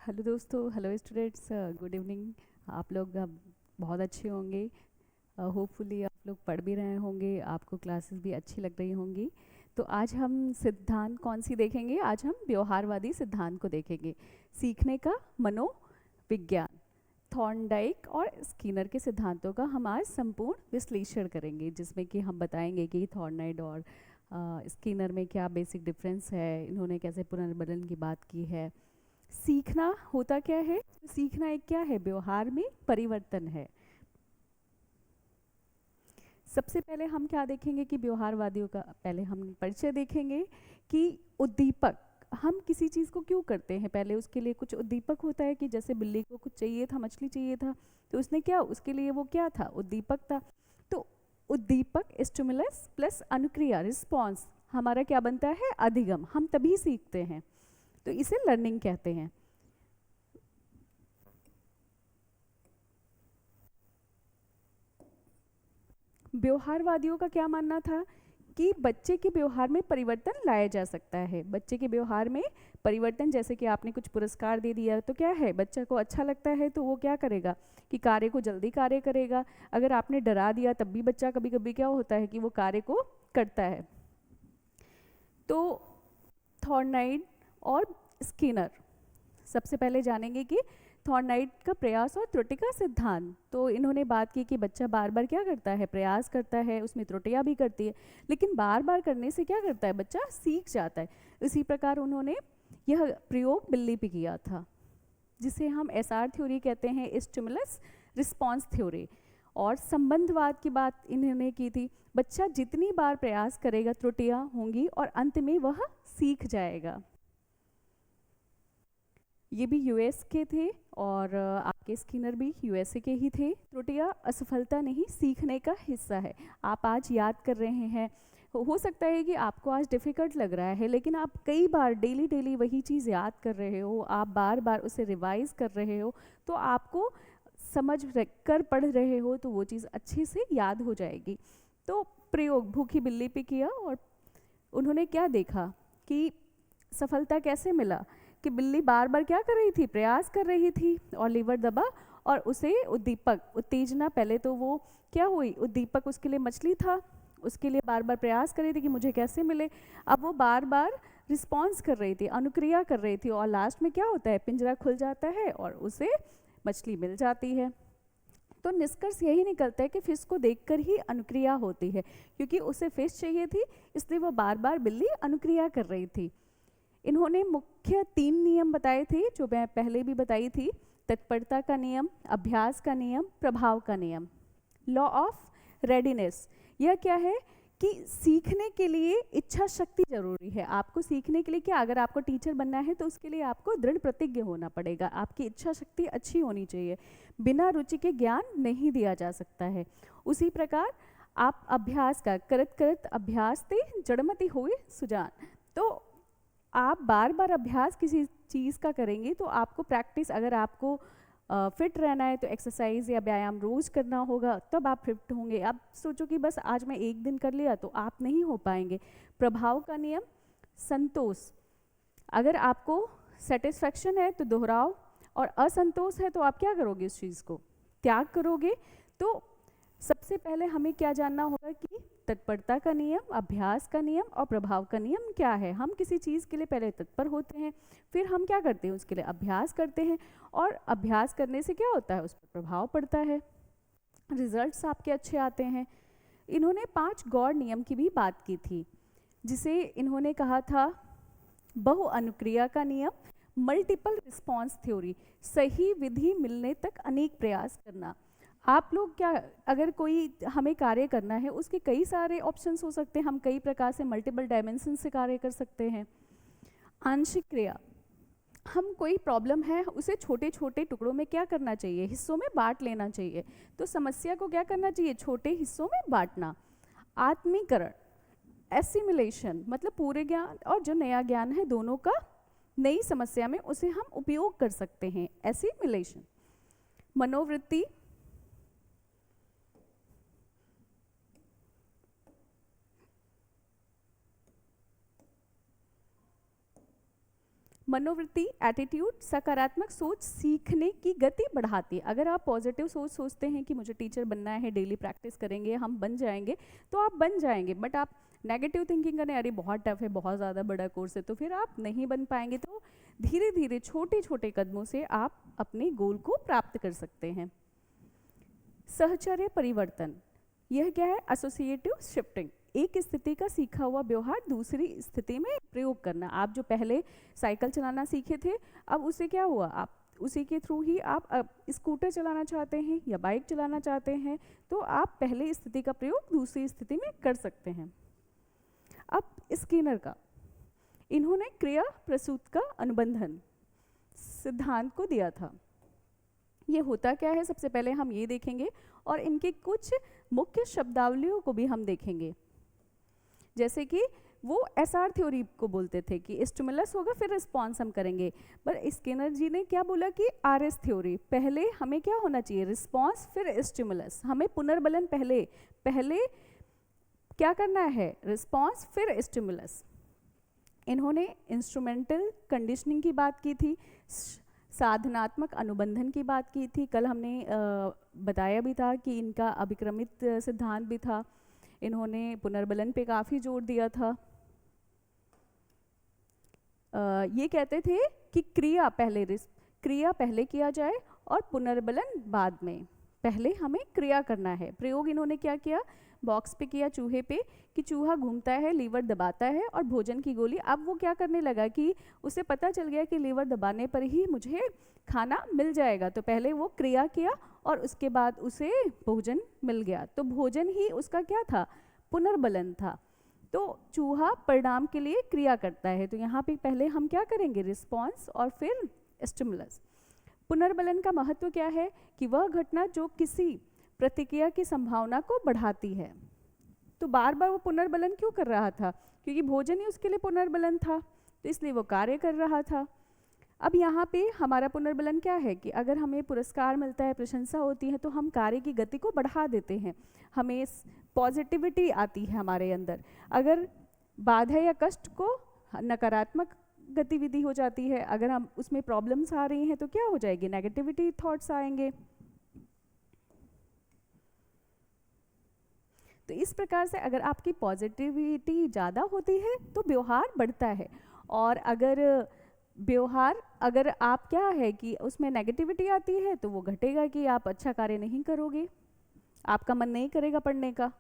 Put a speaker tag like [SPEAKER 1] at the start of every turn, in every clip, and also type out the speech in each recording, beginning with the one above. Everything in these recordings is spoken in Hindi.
[SPEAKER 1] हेलो दोस्तों, हेलो स्टूडेंट्स, गुड इवनिंग। आप लोग बहुत अच्छे होंगे। होपफुली आप लोग पढ़ भी रहे होंगे, आपको क्लासेस भी अच्छी लग रही होंगी। तो आज हम सिद्धांत कौन सी देखेंगे? आज हम व्यवहारवादी सिद्धांत को देखेंगे। सीखने का मनोविज्ञान, थॉर्नडाइक और स्किनर के सिद्धांतों का हम आज संपूर्ण विश्लेषण करेंगे, जिसमें कि हम बताएंगे कि थॉर्नडाइक और स्किनर में क्या बेसिक डिफरेंस है, इन्होंने कैसे पुनर्बलन की बात की है। सीखना होता क्या है? सीखना एक क्या है? व्यवहार में परिवर्तन है। सबसे पहले हम क्या देखेंगे कि व्यवहारवादियों का पहले हम परिचय देखेंगे कि उद्दीपक, हम किसी चीज़ को क्यों करते हैं। पहले उसके लिए कुछ उद्दीपक होता है कि जैसे बिल्ली को कुछ चाहिए था, मछली चाहिए था, तो उसने क्या, उसके लिए वो क्या था? उद्दीपक था। तो उद्दीपक स्टिमुलस प्लस अनुक्रिया रिस्पॉन्स हमारा क्या बनता है? अधिगम। हम तभी सीखते हैं, तो इसे लर्निंग कहते हैं। व्यवहारवादियों का क्या मानना था कि बच्चे के व्यवहार में परिवर्तन लाया जा सकता है। बच्चे के व्यवहार में परिवर्तन, जैसे कि आपने कुछ पुरस्कार दे दिया तो क्या है, बच्चा को अच्छा लगता है तो वो क्या करेगा कि कार्य को जल्दी कार्य करेगा। अगर आपने डरा दिया तब भी बच्चा कभी कभी क्या होता है कि वो कार्य को करता है। तो थॉर्नाइड और स्किनर, सबसे पहले जानेंगे कि थॉर्नाइट का प्रयास और त्रुटि का सिद्धांत। तो इन्होंने बात की कि बच्चा बार बार क्या करता है, प्रयास करता है, उसमें त्रुटियां भी करती है, लेकिन बार बार करने से क्या करता है, बच्चा सीख जाता है। इसी प्रकार उन्होंने यह प्रयोग बिल्ली पे किया था, जिसे हम एसआर थ्योरी कहते हैं, स्टिमुलस रिस्पॉन्स थ्योरी। और संबंधवाद की बात इन्होंने की थी। बच्चा जितनी बार प्रयास करेगा त्रुटियां होंगी और अंत में वह सीख जाएगा। ये भी यूएस के थे और आपके स्किनर भी यूएसए के ही थे। त्रुटियां असफलता नहीं, सीखने का हिस्सा है। आप आज याद कर रहे हैं, हो सकता है कि आपको आज डिफ़िकल्ट लग रहा है, लेकिन आप कई बार डेली डेली वही चीज़ याद कर रहे हो, आप बार बार उसे रिवाइज कर रहे हो, तो आपको समझ कर पढ़ रहे हो तो वो चीज़ अच्छे से याद हो जाएगी। तो प्रयोग भूखी बिल्ली पे किया और उन्होंने क्या देखा कि सफलता कैसे मिला कि बिल्ली बार बार क्या कर रही थी, प्रयास कर रही थी और लीवर दबा और उसे उद्दीपक, उत्तेजना, पहले तो वो क्या हुई, उद्दीपक उसके लिए मछली था, उसके लिए बार बार प्रयास कर रही थी कि मुझे कैसे मिले। अब वो बार बार रिस्पॉन्स कर रही थी, अनुक्रिया कर रही थी, और लास्ट में क्या होता है, पिंजरा खुल जाता है और उसे मछली मिल जाती है। तो निष्कर्ष यही निकलता है कि फिश को देखकर ही अनुक्रिया होती है, क्योंकि उसे फिश चाहिए थी, इसलिए वो बार बार बिल्ली अनुक्रिया कर रही थी। इन्होंने मुख्य 3 नियम बताए थे, जो मैं पहले भी बताई थी। तत्परता का नियम, अभ्यास का नियम, प्रभाव का नियम। लॉ ऑफ रेडीनेस, यह क्या है कि सीखने के लिए इच्छा शक्ति जरूरी है। आपको सीखने के लिए क्या, अगर आपको टीचर बनना है तो उसके लिए आपको दृढ़ प्रतिज्ञ होना पड़ेगा, आपकी इच्छा शक्ति अच्छी होनी चाहिए। बिना रुचि के ज्ञान नहीं दिया जा सकता है। उसी प्रकार आप अभ्यास का, करत करत अभ्यास ते जड़मति हुई सुजान। तो आप बार बार अभ्यास किसी चीज़ का करेंगे तो आपको प्रैक्टिस, अगर आपको फिट रहना है तो एक्सरसाइज या व्यायाम रोज करना होगा, तब आप फिट होंगे। आप सोचो कि बस आज मैं एक दिन कर लिया, तो आप नहीं हो पाएंगे। प्रभाव का नियम, संतोष, अगर आपको सेटिस्फैक्शन है तो दोहराओ, और असंतोष है तो आप क्या करोगे, उस चीज़ को त्याग करोगे। तो सबसे पहले हमें क्या जानना होगा कि तत्परता का नियम, अभ्यास का नियम और प्रभाव का नियम क्या है। हम किसी चीज़ के लिए पहले तत्पर होते हैं, फिर हम क्या करते हैं, उसके लिए अभ्यास करते हैं, और अभ्यास करने से क्या होता है, उस पर प्रभाव पड़ता है, रिजल्ट्स आपके अच्छे आते हैं। इन्होंने 5 गौड़ नियम की भी बात की थी, जिसे इन्होंने कहा था बहु अनुक्रिया का नियम, मल्टीपल रिस्पॉन्स थ्योरी, सही विधि मिलने तक अनेक प्रयास करना। आप लोग क्या, अगर कोई हमें कार्य करना है, उसके कई सारे ऑप्शंस हो सकते हैं, हम कई प्रकार से मल्टीपल डायमेंशन से कार्य कर सकते हैं। आंशिक क्रिया, हम कोई प्रॉब्लम है उसे छोटे छोटे टुकड़ों में क्या करना चाहिए, हिस्सों में बांट लेना चाहिए। तो समस्या को क्या करना चाहिए, छोटे हिस्सों में बांटना। आत्मीकरण, एसिमिलेशन, मतलब पूरे ज्ञान और जो नया ज्ञान है दोनों का नई समस्या में उसे हम उपयोग कर सकते हैं, एसिमिलेशन। मनोवृत्ति, मनोवृत्ति, एटीट्यूड, सकारात्मक सोच सीखने की गति बढ़ाती है। अगर आप पॉजिटिव सोच सोचते हैं कि मुझे टीचर बनना है, डेली प्रैक्टिस करेंगे, हम बन जाएंगे, तो आप बन जाएंगे। बट आप नेगेटिव थिंकिंग करें, अरे बहुत टफ है, बहुत ज़्यादा बड़ा कोर्स है, तो फिर आप नहीं बन पाएंगे। तो धीरे धीरे छोटे छोटे कदमों से आप अपने गोल को प्राप्त कर सकते हैं। सहचर्य परिवर्तन, यह क्या है? एसोसिएटिव शिफ्टिंग, एक स्थिति का सीखा हुआ व्यवहार दूसरी स्थिति में प्रयोग करना। आप जो पहले साइकिल चलाना सीखे थे, अब उससे क्या हुआ, आप उसी के थ्रू ही आप अब स्कूटर चलाना चाहते हैं या बाइक चलाना चाहते हैं, तो आप पहले स्थिति का प्रयोग दूसरी स्थिति में कर सकते हैं। अब स्किनर का, इन्होंने क्रिया प्रसूत का अनुबंधन सिद्धांत को दिया था। ये होता क्या है, सबसे पहले हम ये देखेंगे और इनके कुछ मुख्य शब्दावलियों को भी हम देखेंगे। जैसे कि वो एसआर थ्योरी को बोलते थे कि स्टिमुलस होगा फिर रिस्पॉन्स हम करेंगे, पर स्किनर जी ने क्या बोला कि आरएस थ्योरी, पहले हमें क्या होना चाहिए, रिस्पॉन्स फिर स्टिमुलस, हमें पुनर्बलन पहले पहले क्या करना है, रिस्पॉन्स फिर स्टिमुलस। इन्होंने इंस्ट्रूमेंटल कंडीशनिंग की बात की थी, साधनात्मक अनुबंधन की बात की थी, कल हमने बताया भी था कि इनका अभिक्रमित सिद्धांत भी था। इन्होंने पुनर्बलन पे काफ़ी जोर दिया था। ये कहते थे कि क्रिया पहले किया जाए और पुनर्बलन बाद में, पहले हमें क्रिया करना है। प्रयोग इन्होंने क्या किया, बॉक्स पे किया चूहे पे, कि चूहा घूमता है, लीवर दबाता है और भोजन की गोली, अब वो क्या करने लगा कि उसे पता चल गया कि लीवर दबाने पर ही मुझे खाना मिल जाएगा, तो पहले वो क्रिया किया और उसके बाद उसे भोजन मिल गया, तो भोजन ही उसका क्या था, पुनर्बलन था। तो चूहा परिणाम के लिए क्रिया करता है, तो यहाँ पे पहले हम क्या करेंगे, रिस्पॉन्स और फिर स्टिमुलस। पुनर्बलन का महत्व क्या है कि वह घटना जो किसी प्रतिक्रिया की संभावना को बढ़ाती है। तो बार बार वो पुनर्बलन क्यों कर रहा था, क्योंकि भोजन ही उसके लिए पुनर्बलन था, तो इसलिए वो कार्य कर रहा था। अब यहाँ पे हमारा पुनर्बलन क्या है कि अगर हमें पुरस्कार मिलता है, प्रशंसा होती है, तो हम कार्य की गति को बढ़ा देते हैं, हमें पॉजिटिविटी आती है हमारे अंदर। अगर बाधा या कष्ट को नकारात्मक गतिविधि हो जाती है, अगर हम उसमें प्रॉब्लम्स आ रही हैं तो क्या हो जाएगी, नेगेटिविटी थॉट्स आएंगे। तो इस प्रकार से अगर आपकी पॉजिटिविटी ज़्यादा होती है तो व्यवहार बढ़ता है, और अगर आप क्या है कि उसमें नेगेटिविटी आती है तो वो घटेगा कि आप अच्छा कार्य नहीं करोगे, आपका मन नहीं करेगा पढ़ने का।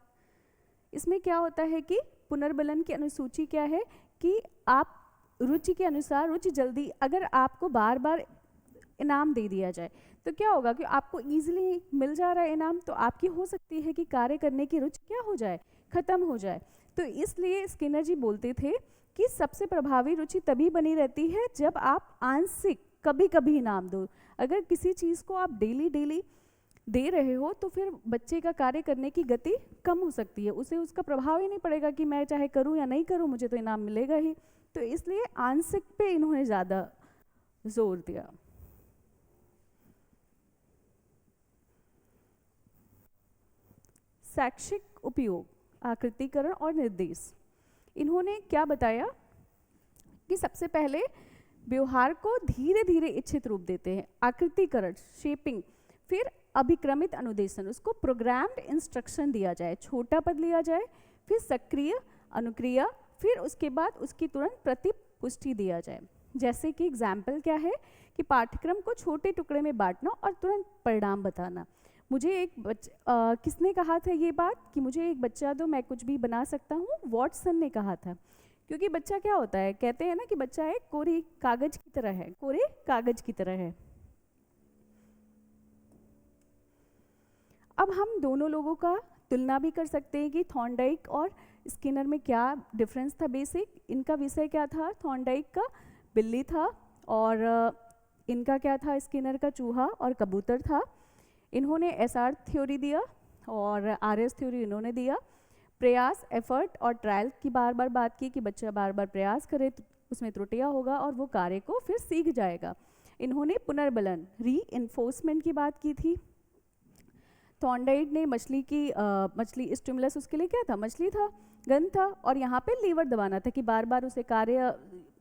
[SPEAKER 1] इसमें क्या होता है कि पुनर्बलन की अनुसूची क्या है कि आप रुचि के अनुसार, रुचि जल्दी, अगर आपको बार बार इनाम दे दिया जाए तो क्या होगा कि आपको ईजिली मिल जा रहा है इनाम, तो आपकी हो सकती है कि कार्य करने की रुचि क्या हो जाए, खत्म हो जाए। तो इसलिए स्किनर जी बोलते थे कि सबसे प्रभावी रुचि तभी बनी रहती है जब आप आंशिक कभी कभी इनाम दो। अगर किसी चीज़ को आप डेली डेली दे रहे हो तो फिर बच्चे का कार्य करने की गति कम हो सकती है, उसे उसका प्रभाव ही नहीं पड़ेगा कि मैं चाहे करूं या नहीं करूं मुझे तो इनाम मिलेगा ही। तो इसलिए आंशिक पे इन्होंने ज़्यादा जोर दिया। शैक्षिक उपयोग, आकृतिकरण और निर्देश, इन्होंने क्या बताया कि सबसे पहले व्यवहार को धीरे धीरे इच्छित रूप देते हैं, आकृतिकरण शेपिंग, फिर अभिक्रमित अनुदेशन, उसको प्रोग्राम्ड इंस्ट्रक्शन दिया जाए, छोटा पद लिया जाए, फिर सक्रिय अनुक्रिया, फिर उसके बाद उसकी तुरंत प्रतिपुष्टि दिया जाए। जैसे कि एग्जाम्पल क्या है कि पाठ्यक्रम को छोटे टुकड़े में बांटना और तुरंत परिणाम बताना। मुझे एक किसने कहा था ये बात कि मुझे एक बच्चा दो मैं कुछ भी बना सकता हूँ, वॉटसन ने कहा था। क्योंकि बच्चा क्या होता है, कहते हैं ना कि बच्चा एक कोरे कागज की तरह है, कोरे कागज की तरह है। अब हम दोनों लोगों का तुलना भी कर सकते हैं कि थॉर्नडाइक और स्किनर में क्या डिफरेंस था। बेसिक इनका विषय क्या था, थॉर्नडाइक का बिल्ली था और इनका क्या था, स्किनर का चूहा और कबूतर था। इन्होंने एसआर थ्योरी दिया और आरएस थ्योरी इन्होंने दिया। प्रयास, एफर्ट और ट्रायल की बार बार बात की कि बच्चा बार बार प्रयास करे तो उसमें त्रुटियां होगा और वो कार्य को फिर सीख जाएगा। इन्होंने पुनर्बलन, री-इन्फोर्समेंट की बात की थी। थॉर्नडाइक ने मछली स्टिमुलस उसके लिए क्या था, मछली था, गन था, और यहाँ पे लीवर दबाना था कि बार बार उसे कार्य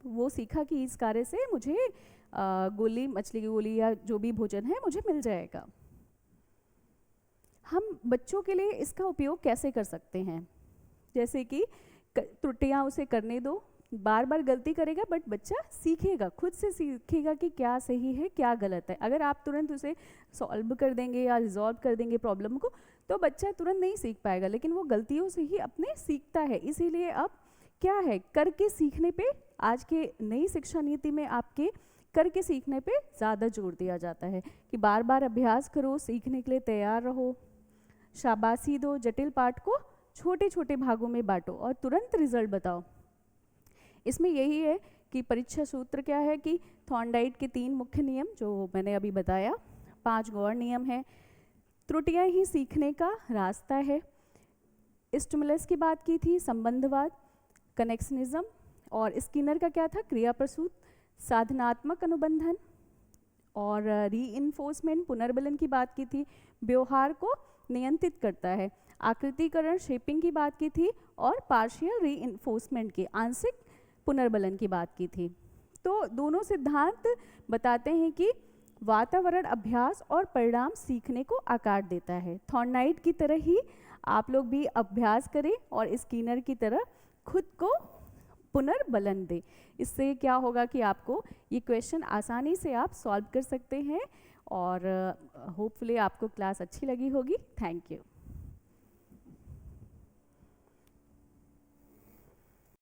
[SPEAKER 1] वो सीखा कि इस कार्य से मुझे गोली, मछली की गोली या जो भी भोजन है मुझे मिल जाएगा। हम बच्चों के लिए इसका उपयोग कैसे कर सकते हैं? जैसे कि त्रुटियां उसे करने दो, बार बार गलती करेगा बट बच्चा सीखेगा, खुद से सीखेगा कि क्या सही है क्या गलत है। अगर आप तुरंत उसे सॉल्व कर देंगे या रिजॉल्व कर देंगे प्रॉब्लम को, तो बच्चा तुरंत नहीं सीख पाएगा, लेकिन वो गलतियों से ही अपने सीखता है। इसीलिए अब क्या है, करके सीखने पे आज के नई शिक्षा नीति में आपके करके सीखने पे ज़्यादा जोर दिया जाता है कि बार बार अभ्यास करो, सीखने के लिए तैयार रहो, शाबाशी दो, जटिल पाठ को छोटे छोटे भागों में बांटो और तुरंत रिजल्ट बताओ। इसमें यही है कि परीक्षा सूत्र क्या है कि थॉर्नडाइट के 3 मुख्य नियम जो मैंने अभी बताया, 5 गौण नियम हैं। त्रुटियां ही सीखने का रास्ता है। स्टिमुलस की बात की थी, संबंधवाद, कनेक्शनिज्म, और स्किनर का क्या था, क्रिया प्रसूत, साधनात्मक अनुबंधन और रीइंफोर्समेंट, पुनर्बलन की बात की थी, व्यवहार को नियंत्रित करता है, आकृतिकरण, शेपिंग की बात की थी, और पार्शियल रीइंफोर्समेंट की, आंशिक पुनर्बलन की बात की थी। तो दोनों सिद्धांत बताते हैं कि वातावरण अभ्यास और परिणाम सीखने को आकार देता है। थॉर्नडाइट की तरह ही आप लोग भी अभ्यास करें और स्किनर की तरह खुद को पुनर्बलन दें। इससे क्या होगा कि आपको ये क्वेश्चन आसानी से आप सॉल्व कर सकते हैं और होपफुली आपको क्लास अच्छी लगी होगी। Thank you.